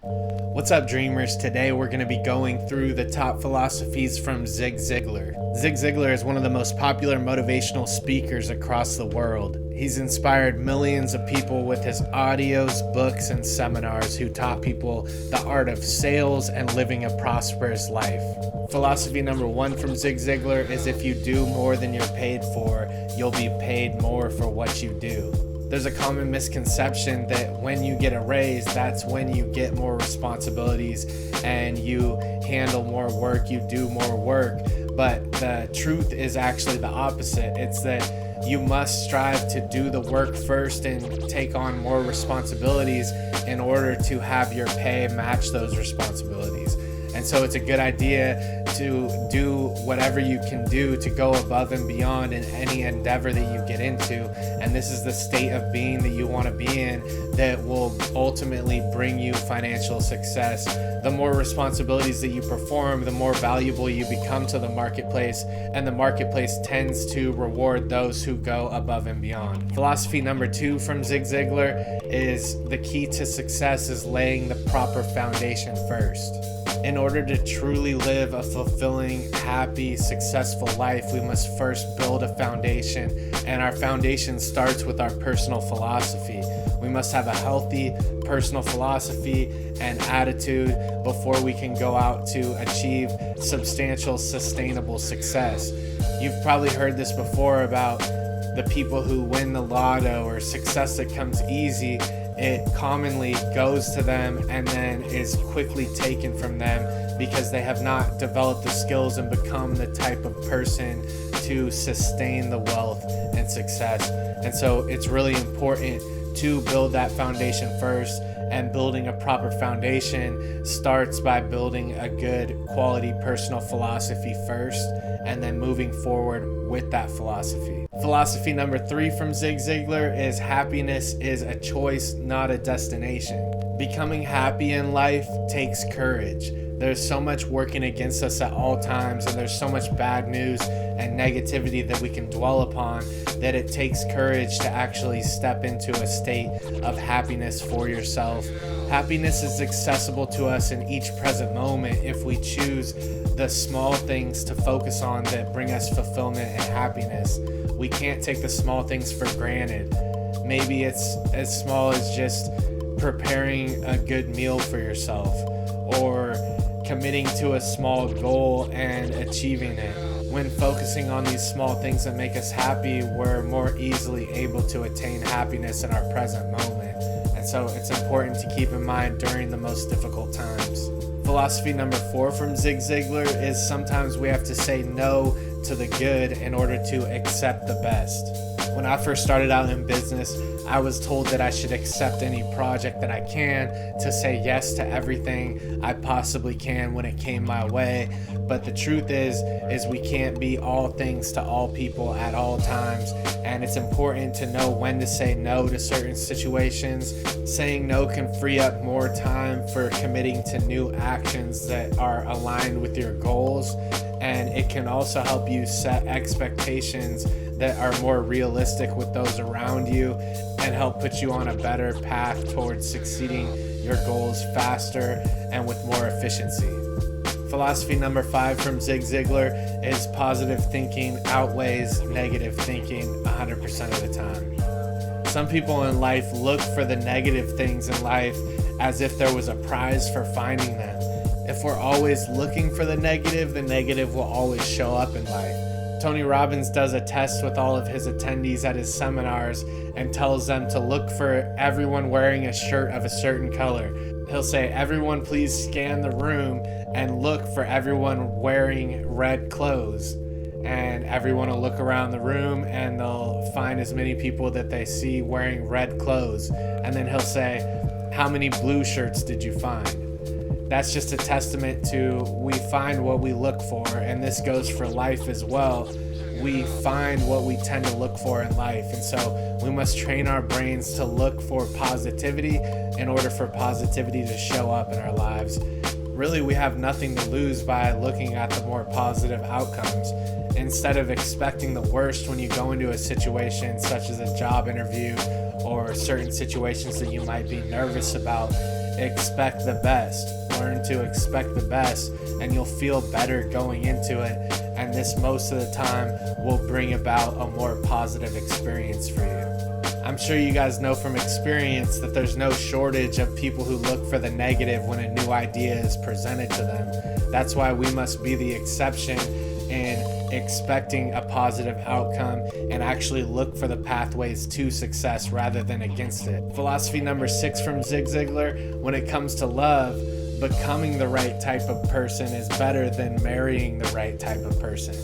What's up, dreamers? Today we're going to be going through the top philosophies from Zig Ziglar. Zig Ziglar is one of the most popular motivational speakers across the world. He's inspired millions of people with his audios, books, and seminars who taught people the art of sales and living a prosperous life. Philosophy number 1 from Zig Ziglar is if you do more than you're paid for, you'll be paid more for what you do. There's a common misconception that when you get a raise, that's when you get more responsibilities and you handle more work, you do more work. But the truth is actually the opposite. It's that you must strive to do the work first and take on more responsibilities in order to have your pay match those responsibilities. And so it's a good idea to do whatever you can do to go above and beyond in any endeavor that you get into. And this is the state of being that you want to be in that will ultimately bring you financial success. The more responsibilities that you perform, the more valuable you become to the marketplace, and the marketplace tends to reward those who go above and beyond. Philosophy number 2 from Zig Ziglar is the key to success is laying the proper foundation first. In order to truly live a fulfilling, happy, successful life, we must first build a foundation, and our foundation starts with our personal philosophy. We must have a healthy personal philosophy and attitude before we can go out to achieve substantial, sustainable success. You've probably heard this before about the people who win the lotto or success that comes easy. It commonly goes to them and then is quickly taken from them because they have not developed the skills and become the type of person to sustain the wealth and success. And so it's really important to build that foundation first, and building a proper foundation starts by building a good quality personal philosophy first and then moving forward with that philosophy. Philosophy number 3 from Zig Ziglar is happiness is a choice, not a destination. Becoming happy in life takes courage. There's so much working against us at all times, and there's so much bad news and negativity that we can dwell upon that it takes courage to actually step into a state of happiness for yourself. Happiness is accessible to us in each present moment if we choose the small things to focus on that bring us fulfillment and happiness. We can't take the small things for granted. Maybe it's as small as just preparing a good meal for yourself, or committing to a small goal and achieving it. When focusing on these small things that make us happy, we're more easily able to attain happiness in our present moment. And so it's important to keep in mind during the most difficult times. Philosophy number 4 from Zig Ziglar is sometimes we have to say no to the good in order to accept the best. When I first started out in business, I was told that I should accept any project that I can, to say yes to everything I possibly can when it came my way. But the truth is we can't be all things to all people at all times. And it's important to know when to say no to certain situations. Saying no can free up more time for committing to new actions that are aligned with your goals. And it can also help you set expectations that are more realistic with those around you and help put you on a better path towards succeeding your goals faster and with more efficiency. Philosophy number 5 from Zig Ziglar is positive thinking outweighs negative thinking 100% of the time. Some people in life look for the negative things in life as if there was a prize for finding them. If we're always looking for the negative will always show up in life. Tony Robbins does a test with all of his attendees at his seminars and tells them to look for everyone wearing a shirt of a certain color. He'll say, everyone please scan the room and look for everyone wearing red clothes. And everyone will look around the room and they'll find as many people that they see wearing red clothes. And then he'll say, how many blue shirts did you find? That's just a testament to we find what we look for, and this goes for life as well. We find what we tend to look for in life, and so we must train our brains to look for positivity in order for positivity to show up in our lives. Really, we have nothing to lose by looking at the more positive outcomes. Instead of expecting the worst when you go into a situation such as a job interview or certain situations that you might be nervous about, expect the best. Learn to expect the best, and you'll feel better going into it. And this most of the time will bring about a more positive experience for you. I'm sure you guys know from experience that there's no shortage of people who look for the negative when a new idea is presented to them. That's why we must be the exception in expecting a positive outcome and actually look for the pathways to success rather than against it. Philosophy number 6 from Zig Ziglar: when it comes to love, becoming the right type of person is better than marrying the right type of person.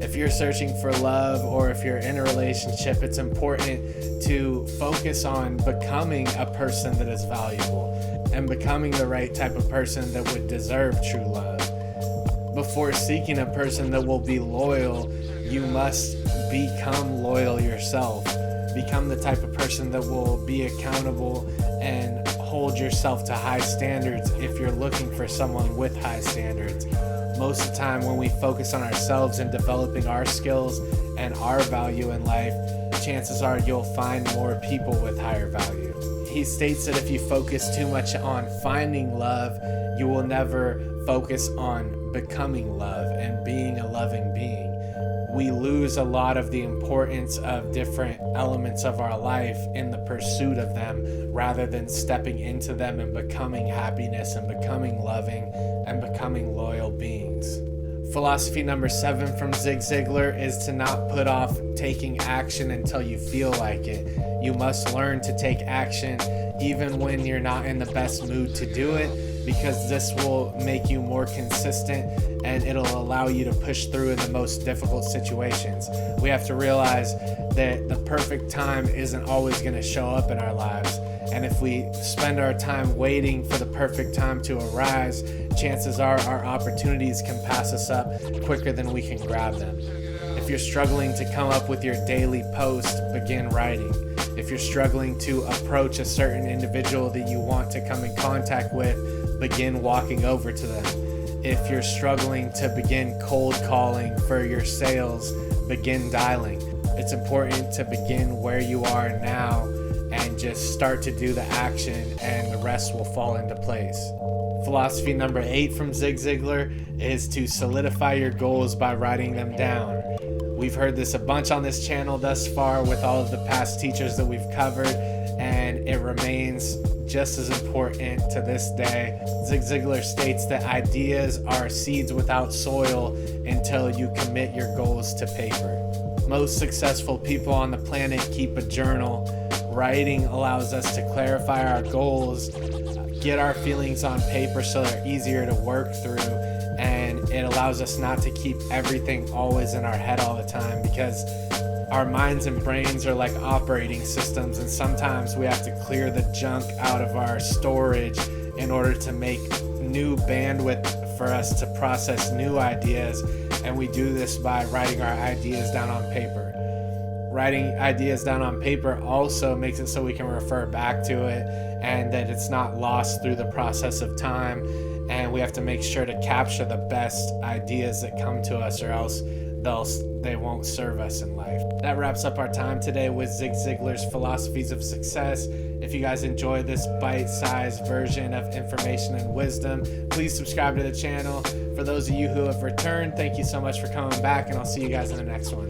If you're searching for love or if you're in a relationship, it's important to focus on becoming a person that is valuable and becoming the right type of person that would deserve true love. Before seeking a person that will be loyal, you must become loyal yourself. Become the type of person that will be accountable and hold yourself to high standards if you're looking for someone with high standards. Most of the time when we focus on ourselves and developing our skills and our value in life, chances are you'll find more people with higher value. He states that if you focus too much on finding love, you will never focus on becoming love and being a loving being. We lose a lot of the importance of different elements of our life in the pursuit of them rather than stepping into them and becoming happiness and becoming loving and becoming loyal beings. Philosophy number 7 from Zig Ziglar is to not put off taking action until you feel like it. You must learn to take action even when you're not in the best mood to do it, because this will make you more consistent and it'll allow you to push through in the most difficult situations. We have to realize that the perfect time isn't always going to show up in our lives. And if we spend our time waiting for the perfect time to arise, chances are our opportunities can pass us up quicker than we can grab them. If you're struggling to come up with your daily post, begin writing. If you're struggling to approach a certain individual that you want to come in contact with, begin walking over to them. If you're struggling to begin cold calling for your sales, begin dialing. It's important to begin where you are now and just start to do the action, and the rest will fall into place. Philosophy number 8 from Zig Ziglar is to solidify your goals by writing them down. We've heard this a bunch on this channel thus far with all of the past teachers that we've covered, and it remains just as important to this day. Zig Ziglar states that ideas are seeds without soil until you commit your goals to paper. Most successful people on the planet keep a journal. Writing allows us to clarify our goals, get our feelings on paper so they're easier to work through, and it allows us not to keep everything always in our head all the time, because our minds and brains are like operating systems, and sometimes we have to clear the junk out of our storage in order to make new bandwidth for us to process new ideas, and we do this by writing our ideas down on paper. Writing ideas down on paper also makes it so we can refer back to it and that it's not lost through the process of time, and we have to make sure to capture the best ideas that come to us, or else they won't serve us in life. That wraps up our time today with Zig Ziglar's Philosophies of Success. If you guys enjoy this bite-sized version of information and wisdom, please subscribe to the channel. For those of you who have returned, thank you so much for coming back, and I'll see you guys in the next one.